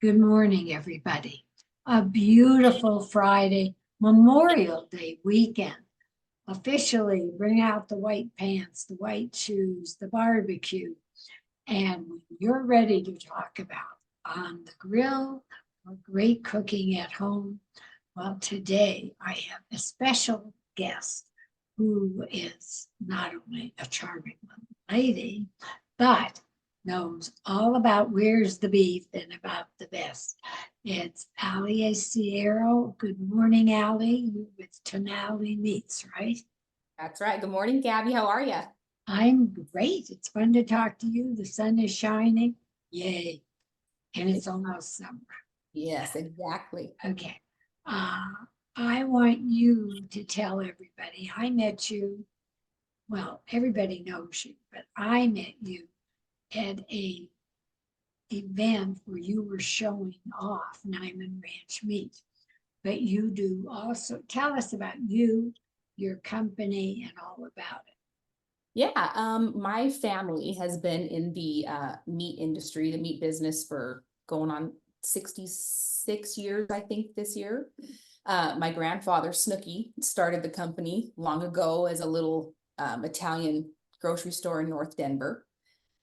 Good morning, everybody. A beautiful Friday, Memorial Day weekend. Officially bring out the white pants, the white shoes, the barbecue. And when you're ready to talk about on the grill or great cooking at home, well, today I have a special guest who is not only a charming lady, but knows all about where's the beef and about the best. It's Acero. Good morning, Allie. You're with Tonali Meats, right? That's right. Good morning, Gabby. How are you? I'm great. It's fun to talk to you. The sun is shining. Yay. And it's almost summer. Yes, exactly. Okay. Uh, I want you to tell everybody I met you. Well, everybody knows you, but I met you at a event where you were showing off Niman Ranch Meats. But you do also tell us about you, your company, and all about it. Yeah, my family has been in the meat industry, the meat business for going on 66 years, I think, this year. My grandfather, Snooky, started the company long ago as a little Italian grocery store in North Denver.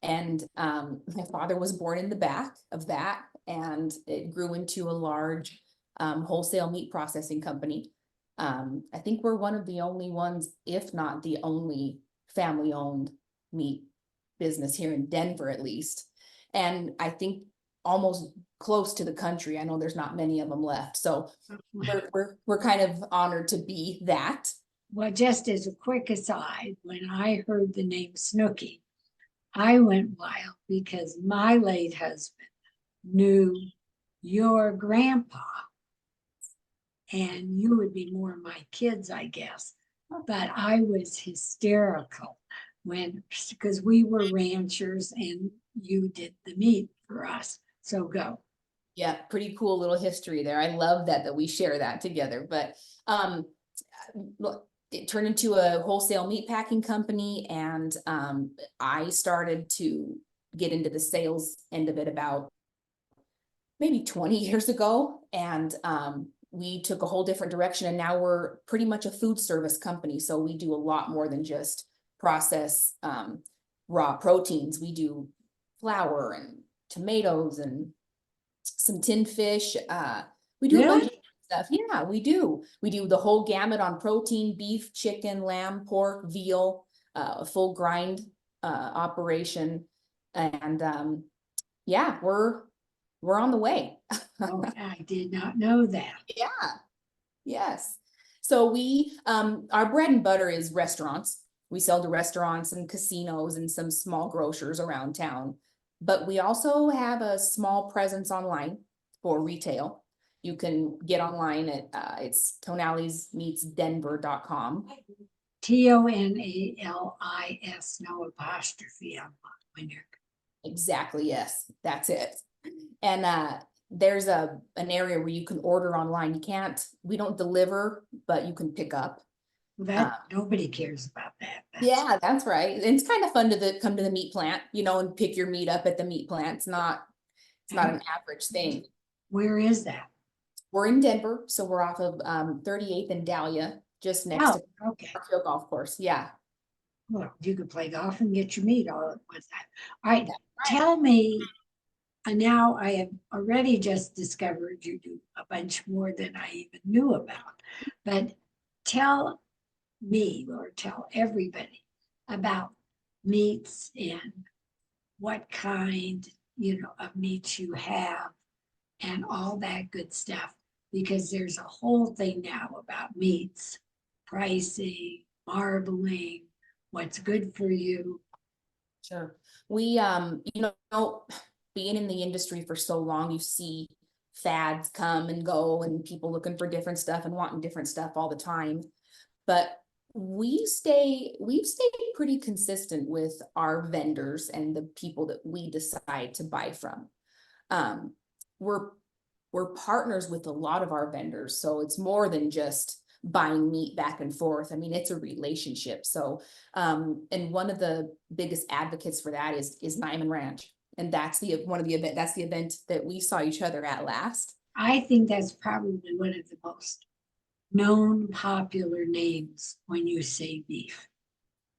And my father was born in the back of that, and it grew into a large wholesale meat processing company. I think we're one of the only ones, if not the only family-owned meat business here in Denver, at least. And I think almost close to the country. I know there's not many of them left. So we're kind of honored to be that. Well, just as a quick aside, when I heard the name Snooky, I went wild because my late husband knew your grandpa, and you would be more my kids, I guess. But I was hysterical when, because we were ranchers and you did the meat for us. So go. Yeah, pretty cool little history there. I love that we share that together. But it turned into a wholesale meat packing company, and I started to get into the sales end of it about maybe 20 years ago, and we took a whole different direction, and now we're pretty much a food service company. So we do a lot more than just process raw proteins. We do flour and tomatoes and some tinned fish. We do a bunch of stuff. Yeah, we do. We do the whole gamut on protein: beef, chicken, lamb, pork, veal, a full grind operation. And yeah, we're on the way. Oh, I did not know that. Yeah. Yes. So we our bread and butter is restaurants. We sell to restaurants and casinos and some small grocers around town. But we also have a small presence online for retail. You can get online at it's tonalismeatsdenver.com. TONALIS, no apostrophe on my neck. Exactly, yes, that's it. And there's an area where you can order online. We don't deliver, but you can pick up. That nobody cares about that. Yeah, that's right. And it's kind of fun to come to the meat plant, and pick your meat up at the meat plant. It's not an average thing. Where is that? We're in Denver, so we're off of 38th and Dahlia, just next to Parkfield Golf Course. Yeah. Well, you could play golf and get your meat all at once. All right, tell me. And now I have already just discovered you do a bunch more than I even knew about. But tell me, or tell everybody about meats and what kind, of meats you have and all that good stuff. Because there's a whole thing now about meats, pricing, marbling, what's good for you. Sure. We, being in the industry for so long, you see fads come and go and people looking for different stuff and wanting different stuff all the time. But we've stayed pretty consistent with our vendors and the people that we decide to buy from. We're partners with a lot of our vendors, so it's more than just buying meat back and forth. I mean, it's a relationship. So and one of the biggest advocates for that is Niman Ranch. And that's the event that we saw each other at last. I think that's probably one of the most known popular names when you say beef.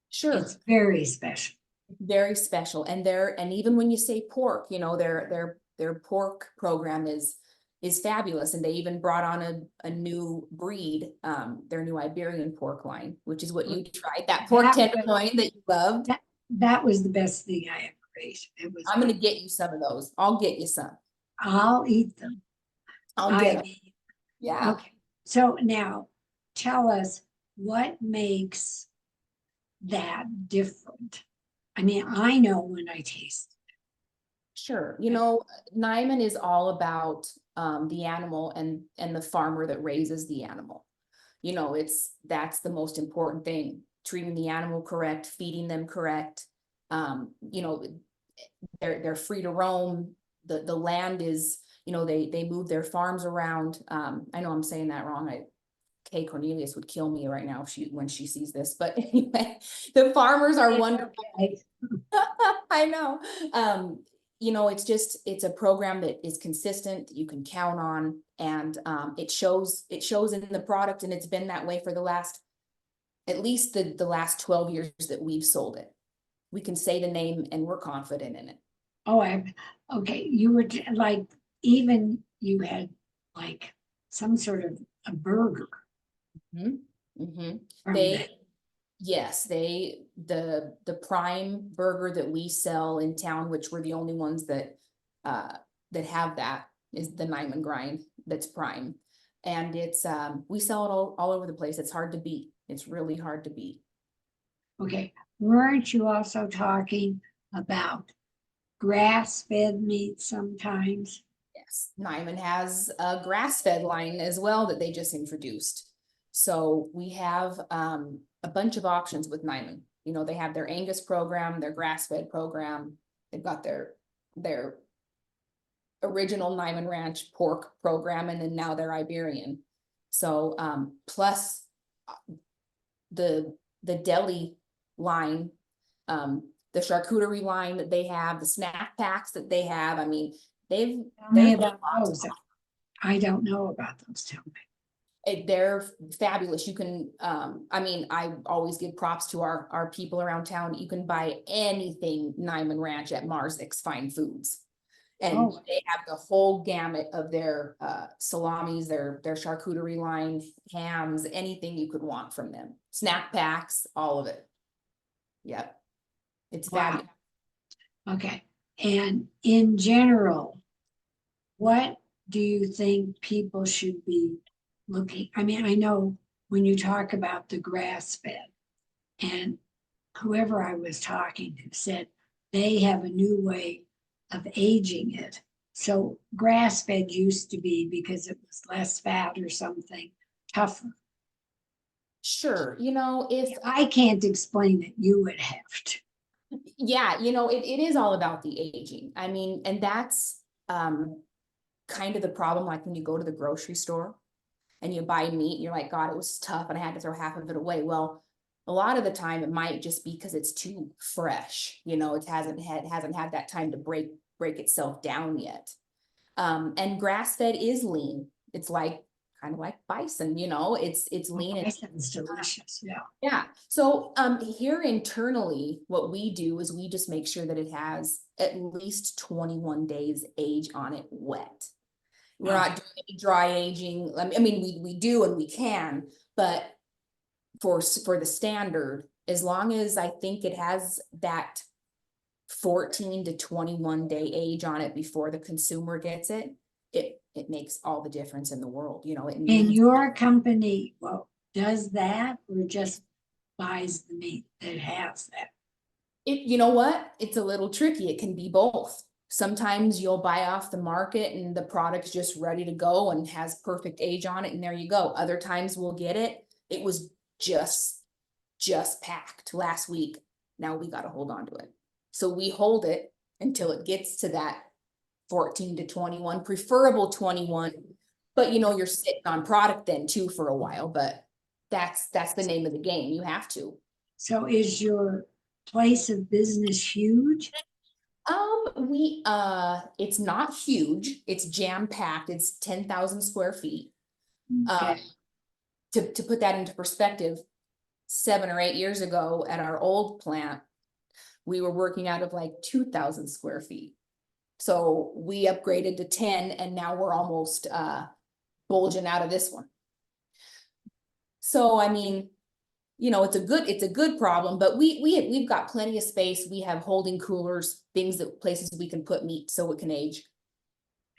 Sure. It's very special. Very special. And even when you say pork, you know, their pork program is fabulous. And they even brought on a new breed, their new Iberian pork line, which is what you tried, that pork tenderloin that you loved. That was the best thing I ever ate. It was. I'm going to get you some of those. I'll get you some. I'll eat them. I'll get them. Yeah. Okay. So now tell us what makes that different. I mean, I know when I taste it. Sure. You know, Niman is all about the animal and the farmer that raises the animal. You know, that's the most important thing. Treating the animal correct, feeding them correct. You know, they're free to roam. The land is, you know, they move their farms around. I know I'm saying that wrong. Kay Cornelius would kill me right now when she sees this, but anyway, the farmers are wonderful. Okay. I know. You know, it's a program that is consistent, that you can count on, and it shows in the product, and it's been that way for at least the last 12 years that we've sold it. We can say the name and we're confident in it. Oh, okay. You were like, even you had like some sort of a burger. Mm-hmm. Mm-hmm. Yes, the prime burger that we sell in town, which we're the only ones that have that, is the Niman grind that's prime. And it's we sell it all over the place. It's hard to beat. It's really hard to beat. Okay. Weren't you also talking about grass-fed meat sometimes? Yes, Niman has a grass-fed line as well that they just introduced. So we have a bunch of options with Niman. You know, they have their Angus program, their grass-fed program. They've got their original Niman Ranch pork program, and then now they're Iberian. So plus the deli line, the charcuterie line that they have, the snack packs that they have. I mean, Tell me about those. I don't know about those. Tell me. They're fabulous. You can, I mean, I always give props to our people around town. You can buy anything Niman Ranch at Marzik's Fine Foods. And they have the whole gamut of their salamis, their charcuterie line, hams, anything you could want from them. Snack packs, all of it. Yep. It's fabulous. Okay. And in general, what do you think people should be looking? I mean, I know when you talk about the grass fed, and whoever I was talking to said they have a new way of aging it. So grass fed used to be, because it was less fat or something, tougher. Sure. You know, if I can't explain it, you would have to. Yeah, you know, it is all about the aging. I mean, and that's kind of the problem. Like when you go to the grocery store and you buy meat, you're like, God, it was tough and I had to throw half of it away. Well, a lot of the time it might just be because it's too fresh. You know, it hasn't had that time to break itself down yet. And grass fed is lean. It's like kind of like bison, you know, it's lean. It's delicious. Yeah. Yeah. So here internally, what we do is we just make sure that it has at least 21 days age on it wet. We're not doing any dry aging. I mean, we do and we can, but for the standard, as long as I think it has that 14 to 21 day age on it before the consumer gets it, it makes all the difference in the world. You know, And your company, well, does that or just buys the meat that has that? You know what? It's a little tricky. It can be both. Sometimes you'll buy off the market and the product's just ready to go and has perfect age on it, and there you go. Other times we'll get it. It was just packed last week. Now we got to hold on to it. So we hold it until it gets to that 14 to 21, preferable 21. But you know, you're sitting on product then too for a while, but that's the name of the game. You have to. So is your place of business huge? It's not huge, it's jam-packed, it's 10,000 square feet. Okay, To put that into perspective, 7 or 8 years ago at our old plant, we were working out of like 2,000 square feet. So we upgraded to 10 and now we're almost bulging out of this one. So I mean, you know, it's a good problem, but we've got plenty of space. We have holding coolers, places we can put meat so it can age.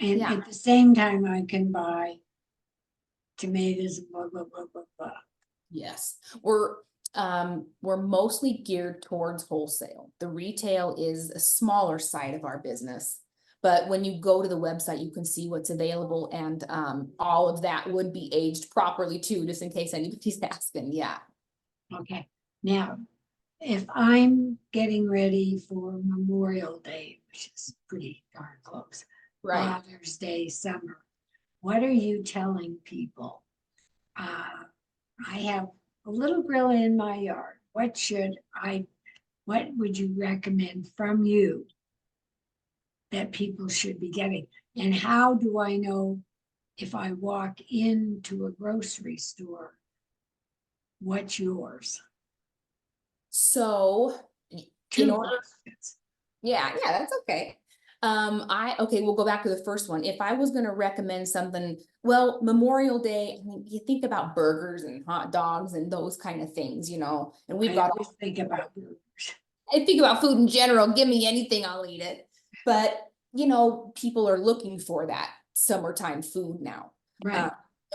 and Yeah. at the same time, I can buy tomatoes, blah, blah, blah, blah, blah. Yes, we're mostly geared towards wholesale. The retail is a smaller side of our business. But when you go to the website, you can see what's available, and all of that would be aged properly too, just in case anybody's asking. Yeah. Okay, now, if I'm getting ready for Memorial Day, which is pretty darn close, Right. Father's Day, summer, what are you telling people? I have a little grill in my yard. What would you recommend from you that people should be getting? And how do I know if I walk into a grocery store, what's yours? So in Two order, questions. yeah, that's okay. Okay, we'll go back to the first one. If I was gonna recommend something, well, Memorial Day, I mean, you think about burgers and hot dogs and those kind of things, you know, and we've I got, always think about burgers. I think about food in general, give me anything, I'll eat it. But, you know, people are looking for that summertime food now. Right.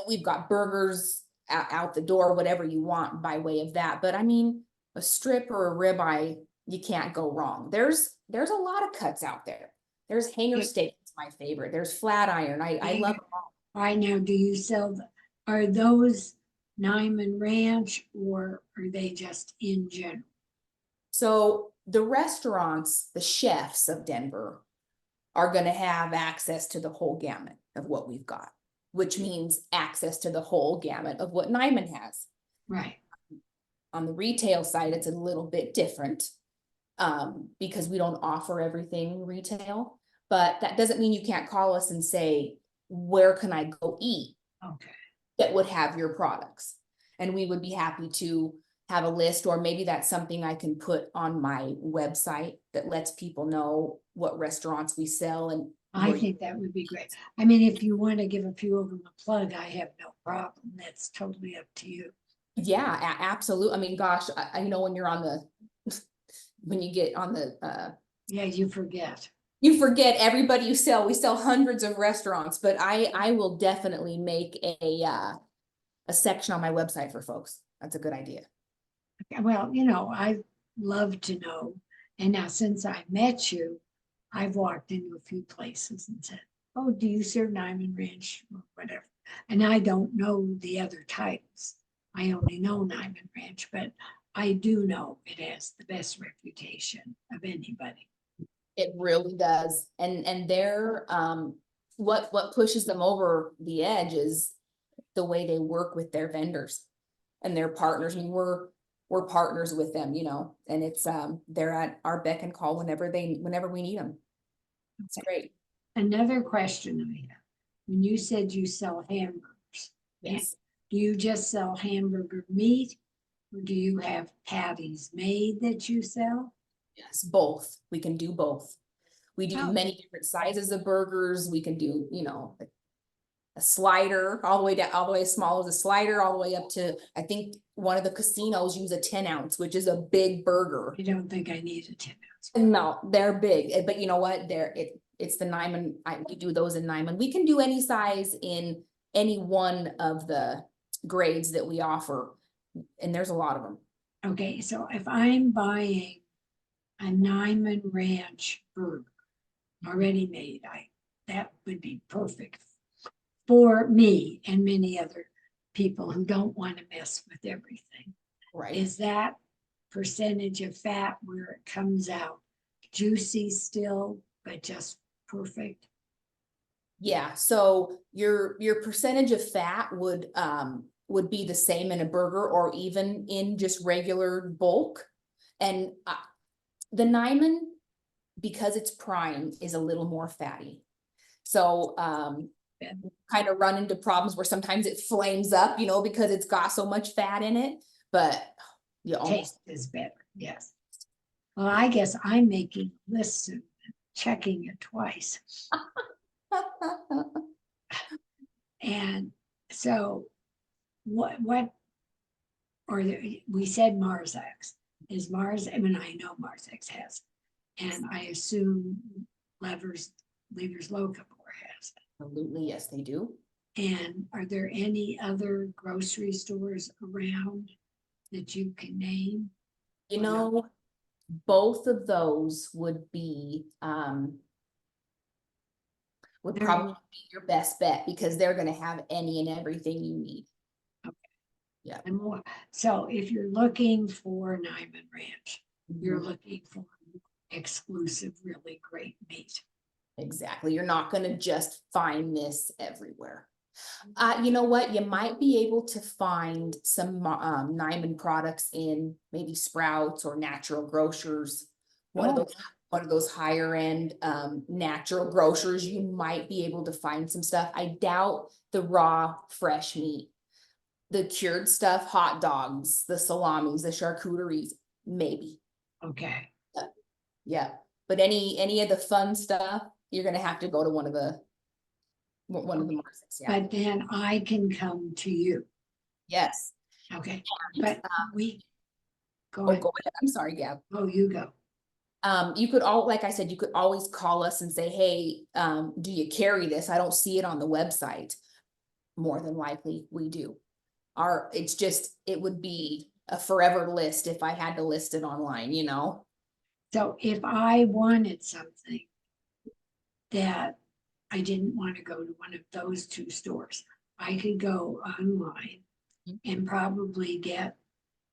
We've got burgers out the door, whatever you want by way of that. But I mean, a strip or a ribeye, you can't go wrong. There's a lot of cuts out there. There's hanger Okay. steak, it's my favorite. There's flat iron. I love them all. All right, now, do you sell, are those Niman Ranch or are they just in general? So the restaurants, the chefs of Denver are going to have access to the whole gamut of what we've got, which means access to the whole gamut of what Niman has. Right. On the retail side, it's a little bit different because we don't offer everything retail, but that doesn't mean you can't call us and say, where can I go eat Okay. that would have your products? And we would be happy to have a list, or maybe that's something I can put on my website that lets people know what restaurants we sell. And I think that would be great. I mean, if you want to give a few of them a plug, I have no problem. That's totally up to you. yeah, absolutely. I mean, gosh, I know when you're on the, when you get on the, Yeah, you forget. you forget everybody you sell. We sell hundreds of restaurants, but I will definitely make a section on my website for folks. That's a good idea. Well, I love to know. And now since I met you, I've walked into a few places and said, oh, do you serve Niman Ranch or whatever? And I don't know the other titles. I only know Niman Ranch, but I do know it has the best reputation of anybody. It really does. And they're what pushes them over the edge is the way they work with their vendors and their partners. I mean, we're partners with them, you know, and it's they're at our beck and call whenever we need them. It's great. Another question I have, when you said you sell hamburgers, Yes. do you just sell hamburger meat or do you have patties made that you sell? Yes, both. We can do both. We do Oh. many different sizes of burgers. We can do, you know, a slider all the way down, all the way as small as a slider, all the way up to, I think one of the casinos use a 10-ounce, which is a big burger. I don't think I need a 10-ounce. No, they're big, but you know what? It's the Niman. We do those in Niman. We can do any size in any one of the grades that we offer, and there's a lot of them. Okay, so if I'm buying a Niman Ranch burger already made, that would be perfect for me and many other people who don't want to mess with everything. Right. Is that percentage of fat where it comes out juicy still, but just perfect? Yeah, so your percentage of fat would be the same in a burger or even in just regular bulk. And the Niman, because it's prime, is a little more fatty. So, Yeah. kind of run into problems where sometimes it flames up, you know, because it's got so much fat in it, but you almost. Taste is better, yes. Well, I guess I'm making a list and checking it twice. And so or we said Mars X. Is Mars, I mean, I know Mars X has, and I assume Lever's Locavore has. Absolutely, yes, they do. And are there any other grocery stores around that you can name? You Or no? know, both of those would be, would They're- probably be your best bet because they're gonna have any and everything you need. And more. So if you're looking for Niman Ranch, you're Mhm. looking for exclusive, really great meat. Exactly. You're not gonna just find this everywhere. You know what? You might be able to find some Niman products in maybe Sprouts or Natural Grocers. One of Oh. those higher end natural grocers, you might be able to find some stuff. I doubt the raw fresh meat. The cured stuff, hot dogs, the salamis, the charcuteries, maybe. Okay. Yeah. But any of the fun stuff, you're gonna have to go to one of the markets. Yeah. But then I can come to you. Yes. Okay. But we go Oh, ahead. go ahead. I'm sorry, Gab. Oh, you go. You could like I said, you could always call us and say, hey, do you carry this? I don't see it on the website. More than likely we do. It would be a forever list if I had to list it online, you know? So if I wanted something that I didn't want to go to one of those two stores, I could go online and probably get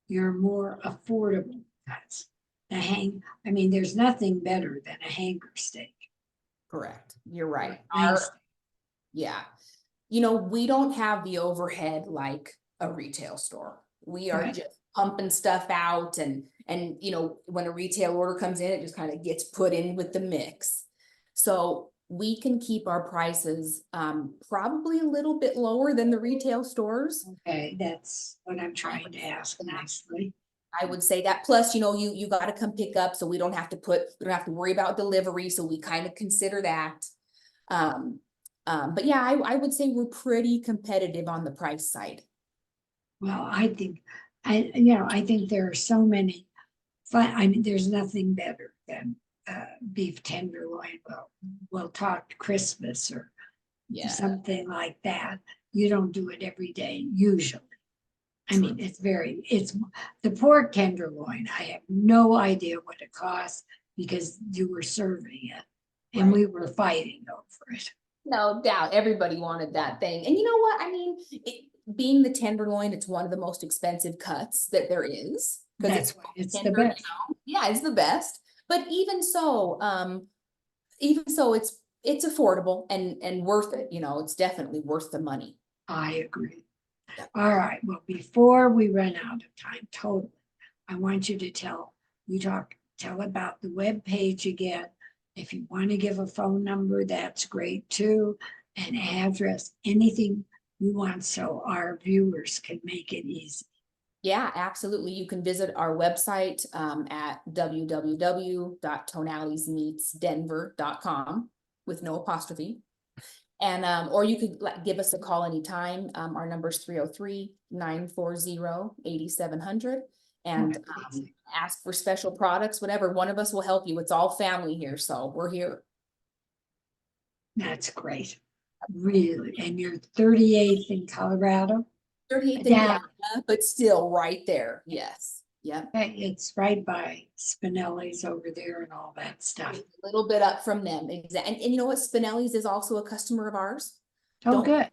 your more affordable cuts. I mean, there's nothing better than a hanger steak. Correct. You're right. Nice. Yeah. You know, we don't have the overhead like a retail store. We are Right. just pumping stuff out and you know, when a retail order comes in, it just kind of gets put in with the mix. So we can keep our prices probably a little bit lower than the retail stores. Okay, that's what I'm trying to ask nicely. I would say that. Plus, you know, you got to come pick up, so we don't have to worry about delivery. So we kind of consider that. Um, but yeah, I would say we're pretty competitive on the price side. Well, I think, I think there are so many I mean, there's nothing better than beef tenderloin. Well, we'll talk Christmas or Yeah. something like that. You don't do it every day, usually. I mean, it's the pork tenderloin. I have no idea what it costs because you were serving it and Right. we were fighting over it. No doubt, everybody wanted that thing. And you know what? I mean, being the tenderloin, it's one of the most expensive cuts that there is. That's why it's the best. You know? Yeah, it's the best. But even so, it's affordable and worth it. You know, it's definitely worth the money. I agree. All right, well, before we run out of time, totally, I want you to tell about the web page again. If you want to give a phone number, that's great too. An address, anything you want so our viewers can make it easy. Yeah, absolutely. You can visit our website at www.tonalismeatsdenver.com with no apostrophe. And or you could give us a call anytime. Our number is 303-940-8700 and ask for special products, whatever. One of us will help you. It's all family here, so we're here. That's great. Really. And you're 38th in Colorado? 38th in Gabb, but still right there. Yes. Yep. It's right by Spinelli's over there and all that stuff. A little bit up from them. Exactly. And you know what? Spinelli's is also a customer of ours. Oh, good.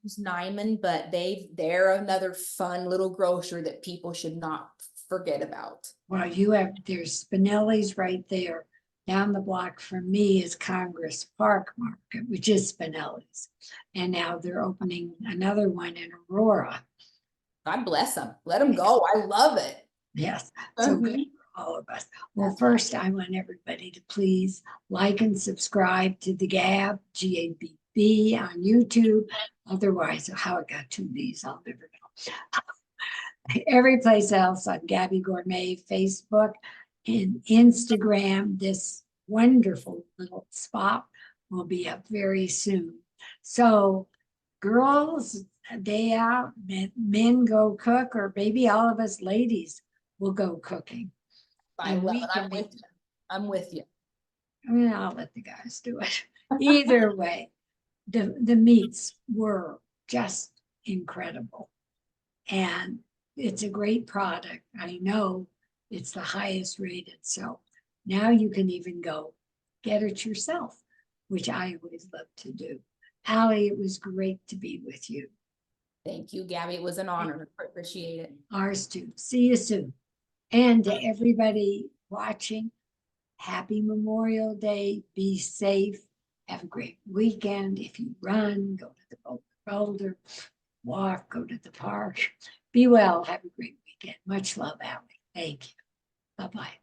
Use Niman, but they're another fun little grocer that people should not forget about. Well, there's Spinelli's right there. Down the block from me is Congress Park Market, which is Spinelli's. And now they're opening another one in Aurora. God bless them. Let them go. I love it. Yes. So good. all of us. Well, first, I want everybody to please like and subscribe to the Gabb, Gabb on YouTube. Otherwise, how it got two B's, I'll never know. Every place else on Gabby Gourmet, Facebook, and Instagram. This wonderful little spot will be up very soon. So, girls, a day out, men go cook, or maybe all of us ladies will go cooking. I And love we it. can I'm be- with you. I'm with you. I mean, I'll let the guys do it. Either way, the meats were just incredible. And it's a great product. I know it's the highest rated. So now you can even go get it yourself, which I always love to do. Allie, it was great to be with you. Thank you, Gabby. It was an honor. I appreciate it. Ours too. See you soon. And to everybody watching, happy Memorial Day. Be safe. Have a great weekend. If you run, go to the boulder, walk, go to the park. Be well. Have a great weekend. Much love, Allie. Thank you. Bye-bye.